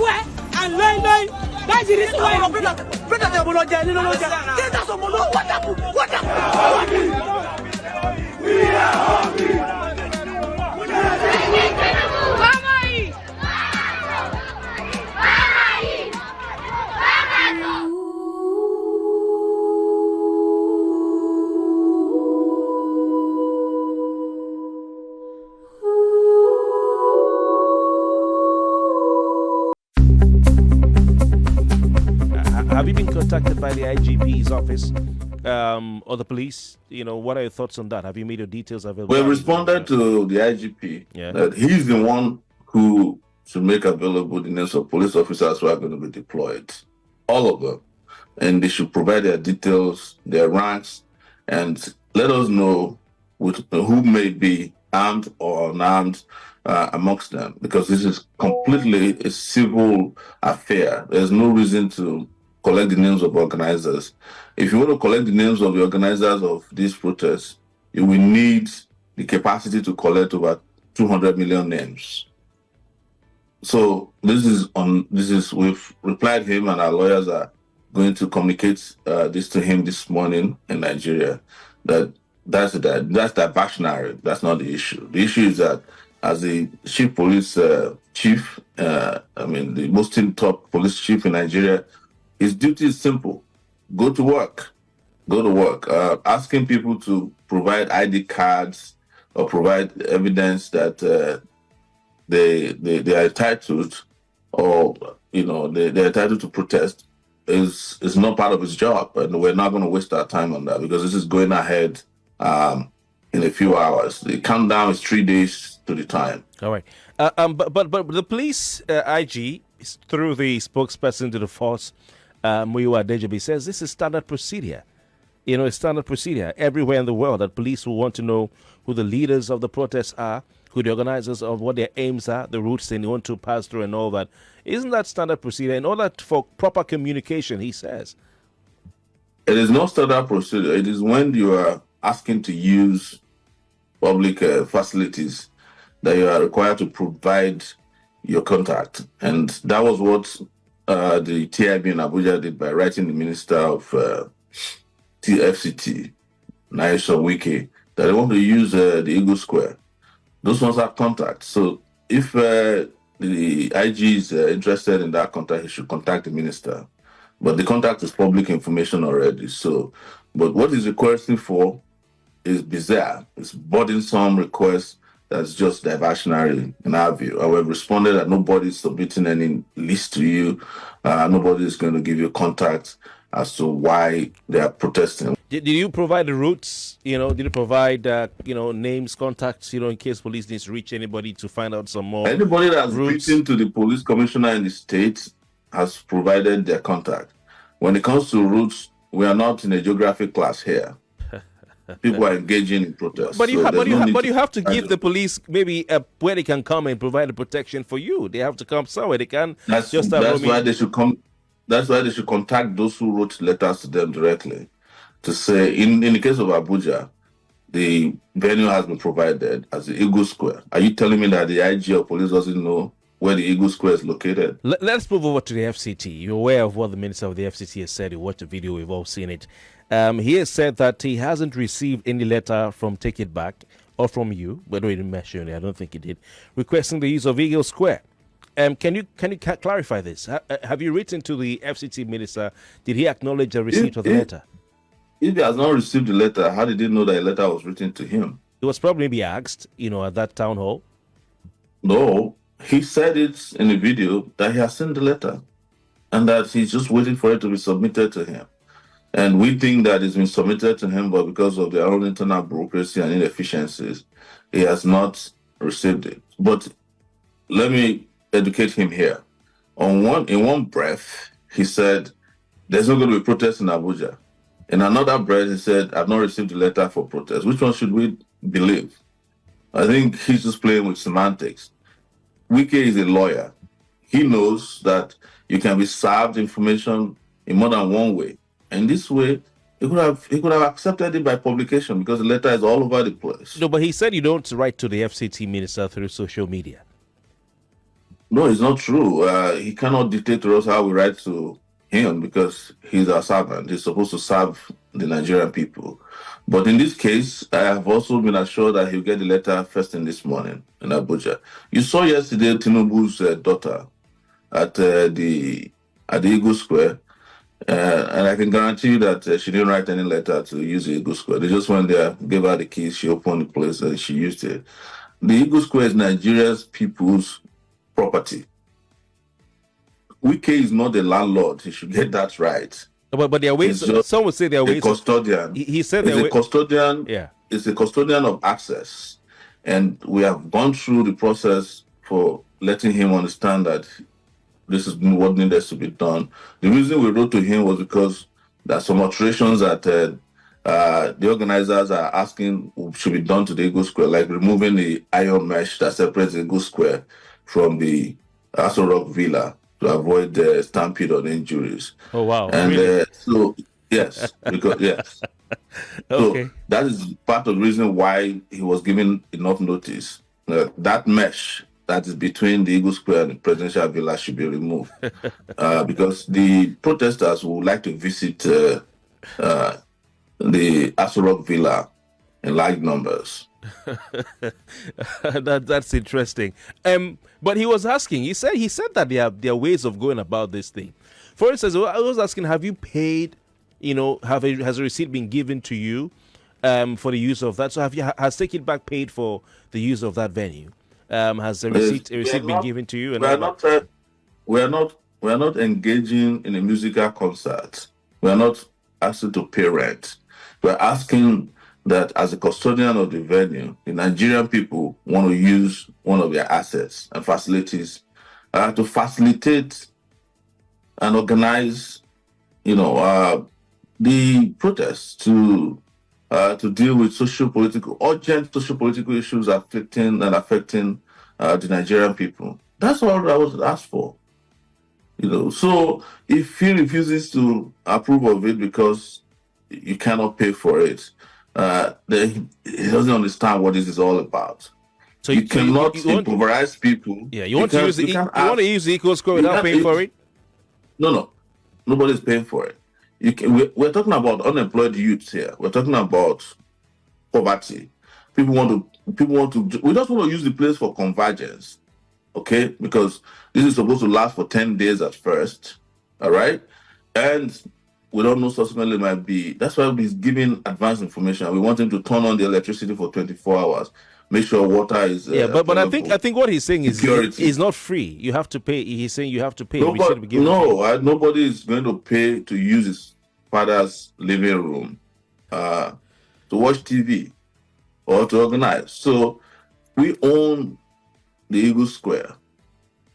and loin. That's the reason why I'm brother. What happened? We are hungry. Have you been contacted by the IGP's office or the police? What are your thoughts on that? Have you made your details available? We responded to the IGP that he's the one who should make available the names of police officers who are going to be deployed, all of them, and they should provide their details, their ranks, and let us know who may be armed or unarmed amongst them, because this is completely a civil affair. There's no reason to collect the names of organizers. If you want to collect the names of the organizers of these protests, you will need the capacity to collect over 200 million names. So we've replied to him, and our lawyers are going to communicate this to him this morning in Nigeria. That's diversionary. That's not the issue. The issue is that as the chief police chief, the most top police chief in Nigeria, his duty is simple: go to work. Asking people to provide ID cards or provide evidence that they are entitled, or they're entitled to protest is not part of his job, and we're not going to waste our time on that, because this is going ahead in a few hours. The countdown is 3 days to the time. All right, but the police IG, through the spokesperson to the force, Muyiwa Adejobi, says this is standard procedure. It's standard procedure everywhere in the world that police will want to know who the leaders of the protests are, who the organizers of, what their aims are, the routes they want to pass through, and all that. Isn't that standard procedure in order for proper communication, he says? It is not standard procedure. It is when you are asking to use public facilities that you are required to provide your contact. And that was what the TIB in Abuja did by writing the Minister of FCT, Wike, that they want to use the Eagle Square. Those ones have contact. So if the IG is interested in that contact, he should contact the minister. But the contact is public information already. So, but what he's requesting for is bizarre. It's burdensome request that's just diversionary in our view. And we've responded that nobody's submitting any list to you. Nobody is going to give you contact as to why they are protesting. Did you provide the routes? Did you provide names, contacts? In case police needs to reach anybody to find out some more. Anybody that's written to the police commissioner in the state has provided their contact. When it comes to routes, we are not in a geography class here. People are engaging in protests. But you have to give the police maybe where they can come and provide the protection for you. They have to come somewhere. They can't That's why they should come. That's why they should contact those who wrote letters to them directly to say, in the case of Abuja, the venue has been provided as the Eagle Square. Are you telling me that the IG of police doesn't know where the Eagle Square is located? Let's move over to the FCT. You're aware of what the Minister of the FCT has said. You watched the video, we've all seen it. He has said that he hasn't received any letter from Take It Back or from you, but he didn't mention it, I don't think he did, requesting the use of Eagle Square. Can you clarify this? Have you written to the FCT minister? Did he acknowledge the receipt of the letter? If he has not received the letter, how did he know that a letter was written to him? It was probably asked, at that town hall. No, he said it in the video that he has sent the letter and that he's just waiting for it to be submitted to him. And we think that it's been submitted to him, but because of their own internal bureaucracy and inefficiencies, he has not received it. But let me educate him here. In one breath, he said, there's not going to be protest in Abuja. In another breath, he said, I've not received a letter for protest. Which one should we believe? I think he's just playing with semantics. Wike is a lawyer. He knows that you can be served information in more than one way. And this way, he could have accepted it by publication because the letter is all over the place. No, but he said you don't write to the FCT minister through social media. No, it's not true. He cannot dictate to us how we write to him because he's our servant. He's supposed to serve the Nigerian people. But in this case, I have also been assured that he'll get the letter first thing this morning in Abuja. You saw yesterday Tinubu's daughter at the Eagle Square, and I can guarantee you that she didn't write any letter to use the Eagle Square. They just went there, gave her the keys, she opened the place, and she used it. The Eagle Square is Nigeria's people's property. Wike is not the landlord. He should get that right. But there are ways. Some would say there are ways. Custodian. He said there a custodian. Yeah, it's a custodian of access, and we have gone through the process for letting him understand that this is what needed to be done. The reason we wrote to him was because there are some alterations that the organizers are asking should be done to the Eagle Square, like removing the iron mesh that separates the Eagle Square from the Aso Rock Villa to avoid the stampede or injuries. Oh wow! And really? So yes, because yes. Okay. So that is part of the reason why he was given enough notice. That mesh that is between the Eagle Square and the Presidential Villa should be removed because the protesters would like to visit the Aso Rock Villa in large numbers. That's interesting. But he was asking. He said that there are ways of going about this thing. For instance, I was asking, have you paid? Has a receipt been given to you for the use of that? So has Take It Back paid for the use of that venue? Has a receipt been given to you? We are not engaging in a musical concert. We are not asking to pay rent. We are asking that as a custodian of the venue, the Nigerian people want to use one of their assets and facilities to facilitate and organize, the protests to deal with urgent social-political issues affecting the Nigerian people. That's all I was asked for. So if he refuses to approve of it because you cannot pay for it, then he doesn't understand what this is all about. So you cannot improvise people. Yeah, you want to use the Eagle Square without paying for it? No, nobody's paying for it. We're talking about unemployed youths here. We're talking about poverty. People want to. We just want to use the place for convergence, okay? Because this is supposed to last for 10 days at first, all right? And we don't know subsequently it might be. That's why he's giving advanced information. We want him to turn on the electricity for 24 hours. Make sure water is. But I think what he's saying is not free. You have to pay. He's saying you have to pay. Nobody is going to pay to use his father's living room to watch TV or to organize. So we own the Eagle Square.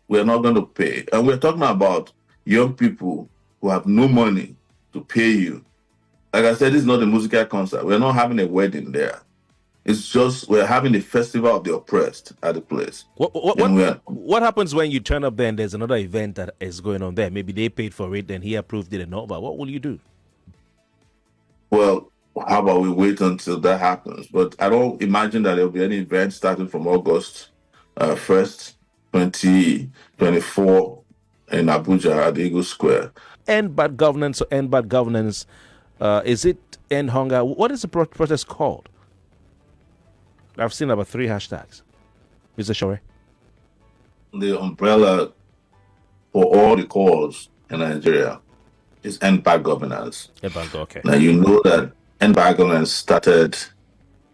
We're not going to pay, and we're talking about young people who have no money to pay you. Like I said, this is not a musical concert. We're not having a wedding there. It's just we're having a festival of the oppressed at the place. What happens when you turn up there and there's another event that is going on there? Maybe they paid for it and he approved it and all, but what will you do? Well, how about we wait until that happens? But I don't imagine that there will be any event starting from August 1st, 2024 in Abuja at the Eagle Square. End bad governance. Is it end hunger? What is the protest called? I've seen about 3 hashtags. Mr. Sowore. The umbrella for all the calls in Nigeria is end bad governance. Okay. Now you know that end bad governance started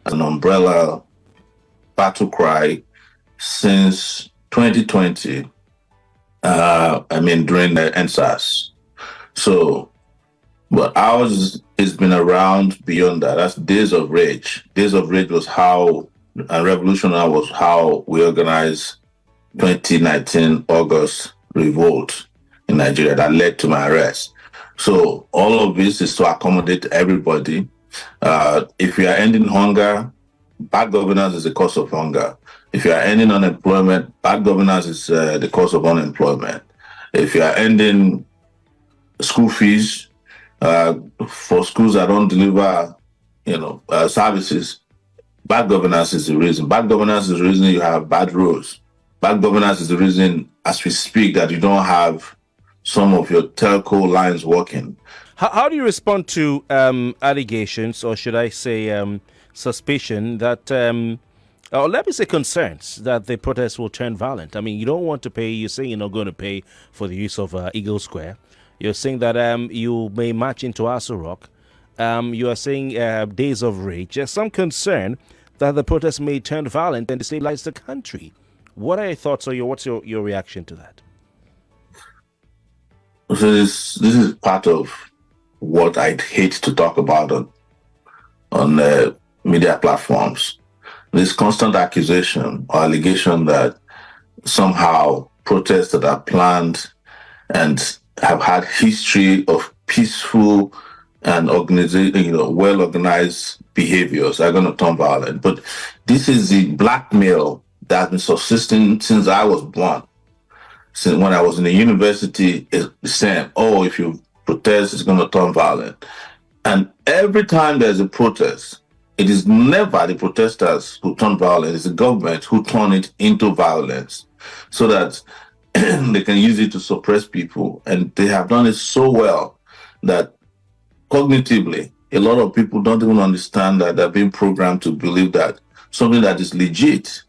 as an umbrella battle cry since 2020. During the NSAS. So, but ours has been around beyond that. That's Days of Rage. Days of Rage was how, and Revolution was how we organized 2019 August revolt in Nigeria that led to my arrest. So all of this is to accommodate everybody. If you are ending hunger, bad governance is the cause of hunger. If you are ending unemployment, bad governance is the cause of unemployment. If you are ending school fees for schools that don't deliver, services, bad governance is the reason. Bad governance is the reason you have bad roads. Bad governance is the reason, as we speak, that you don't have some of your telco lines working. How do you respond to allegations, or should I say suspicion, that, or let me say concerns, that the protests will turn violent? I mean, you don't want to pay, you're saying you're not going to pay for the use of Eagle Square. You're saying that you may march into Aso Rock. You are saying days of rage. There's some concern that the protests may turn violent and destabilize the country. What are your thoughts, or what's your reaction to that? So this is part of what I'd hate to talk about on media platforms. This constant accusation or allegation that somehow protests that are planned and have had history of peaceful and well organized behaviors are going to turn violent. But this is the blackmail that's been subsisting since I was born. Since when I was in the university, it's saying, "Oh, if you protest, it's going to turn violent." And every time there's a protest, it is never the protesters who turn violent; it's the government who turn it into violence, so that they can use it to suppress people. And they have done it so well that cognitively, a lot of people don't even understand that they're being programmed to believe that something that is legit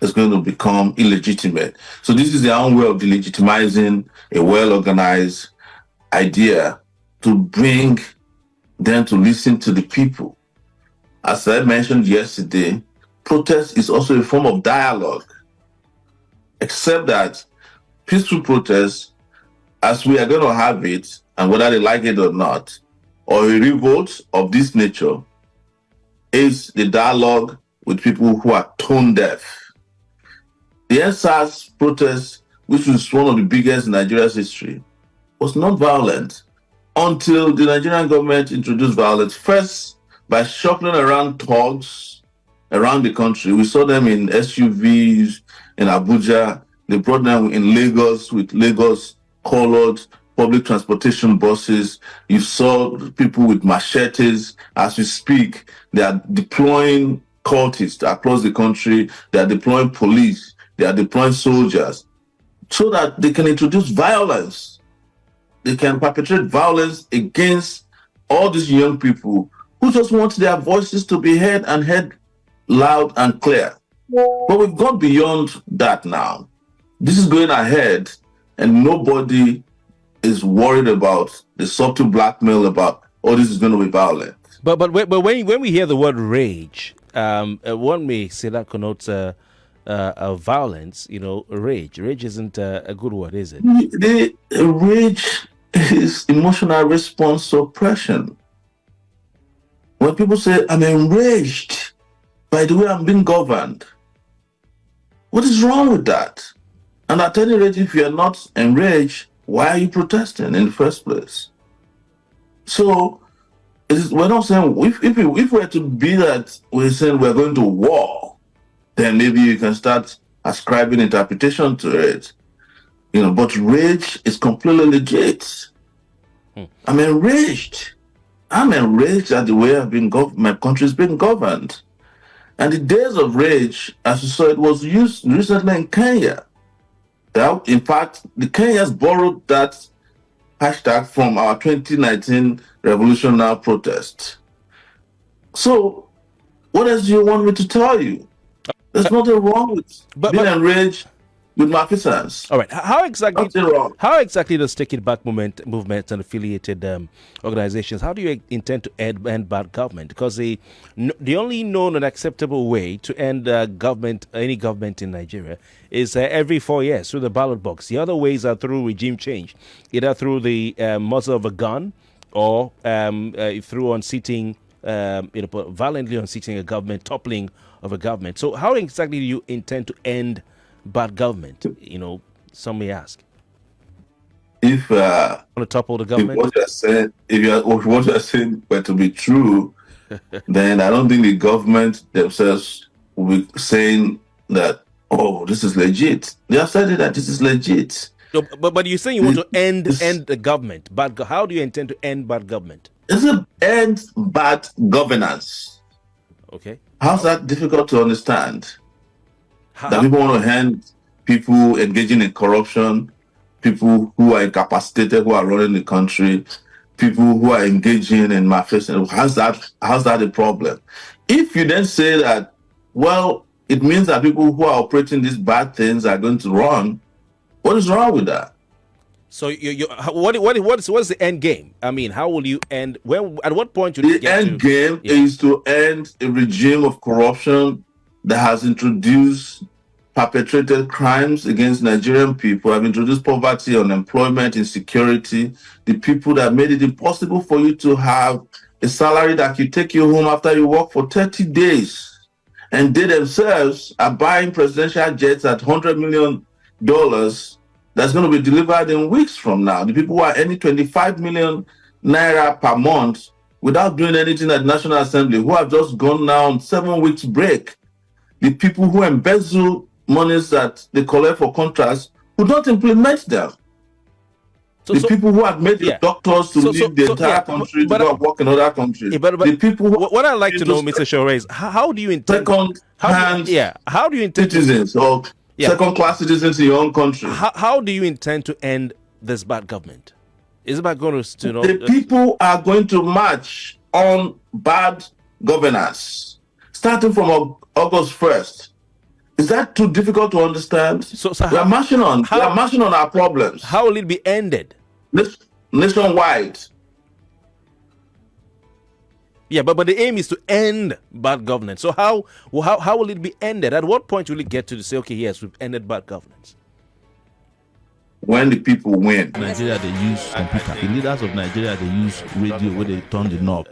is going to become illegitimate. So this is their own way of delegitimizing a well-organized idea to bring them to listen to the people. As I mentioned yesterday, protest is also a form of dialogue, except that peaceful protest, as we are going to have it, and whether they like it or not, or a revolt of this nature, is the dialogue with people who are tone deaf. The SARS protest, which was one of the biggest in Nigeria's history, was not violent until the Nigerian government introduced violence. First, by shuffling around thugs around the country. We saw them in SUVs in Abuja. They brought them in Lagos with Lagos-colored public transportation buses. You saw people with machetes. As we speak, they are deploying cultists across the country. They are deploying police. They are deploying soldiers so that they can introduce violence. They can perpetrate violence against all these young people who just want their voices to be heard and heard loud and clear. But we've gone beyond that now. This is going ahead, and nobody is worried about the subtle blackmail about, oh, this is going to be violent. But when we hear the word rage, one may say that connotes violence. Rage. Rage isn't a good word, is it? The rage is emotional response suppression. When people say, "I'm enraged by the way I'm being governed," what is wrong with that? And at any rate, if you're not enraged, why are you protesting in the first place? So we're not saying, if we're to be that, we're saying we're going to war, then maybe you can start ascribing interpretation to it. But rage is completely legit. I'm enraged. I'm enraged at the way my country's been governed. And the days of rage, as you saw, it was used recently in Kenya. In fact, the Kenyans borrowed that hashtag from our 2019 Revolution Now protest. So, what else do you want me to tell you? There's nothing wrong with being enraged with malfeasance. All right. How exactly does Take It Back movement and affiliated organizations, how do you intend to end bad government? Because the only known and acceptable way to end any government in Nigeria is every 4 years through the ballot box. The other ways are through regime change, either through the muzzle of a gun or through unseating, violently unseating a government, toppling of a government. So how exactly do you intend to end bad government? Some may ask. If want to topple the government, if what you're saying were to be true, then I don't think the government themselves will be saying that, oh, this is legit. They have said that this is legit. No, but you're saying you want to end the government. But how do you intend to end bad government? It's an end bad governance. Okay. How's that difficult to understand? That people want to hand people engaging in corruption, people who are incapacitated, who are running the country, people who are engaging in malfeasance. How's that a problem? If you then say that, well, it means that people who are operating these bad things are going to run, what is wrong with that? So what's the end game? I mean, how will you end? At what point will you get to? The end game is to end a regime of corruption that has perpetrated crimes against Nigerian people, have introduced poverty, unemployment, insecurity, the people that made it impossible for you to have a salary that can take you home after you work for 30 days. And they themselves are buying presidential jets at $100 million that's going to be delivered in weeks from now. The people who are earning 25 million naira per month without doing anything at the National Assembly, who have just gone now on 7 weeks break. The people who embezzle monies that they collect for contracts, who don't implement them. The people who have made the doctors to leave the entire country to go work in other countries. The people who what I'd like to know, Mr. Sowore, is how do you intend citizens or second-class citizens in your own country? How do you intend to end this bad government? Is it about going to the people are going to march on bad governance starting from August 1st. Is that too difficult to understand? We are marching on our problems. How will it be ended? Nationwide. Yeah, but the aim is to end bad governance. So how will it be ended? At what point will it get to say, okay, yes, we've ended bad governance? When the people win. Nigeria, they use computer. The leaders of Nigeria, they use radio where they turn the knob.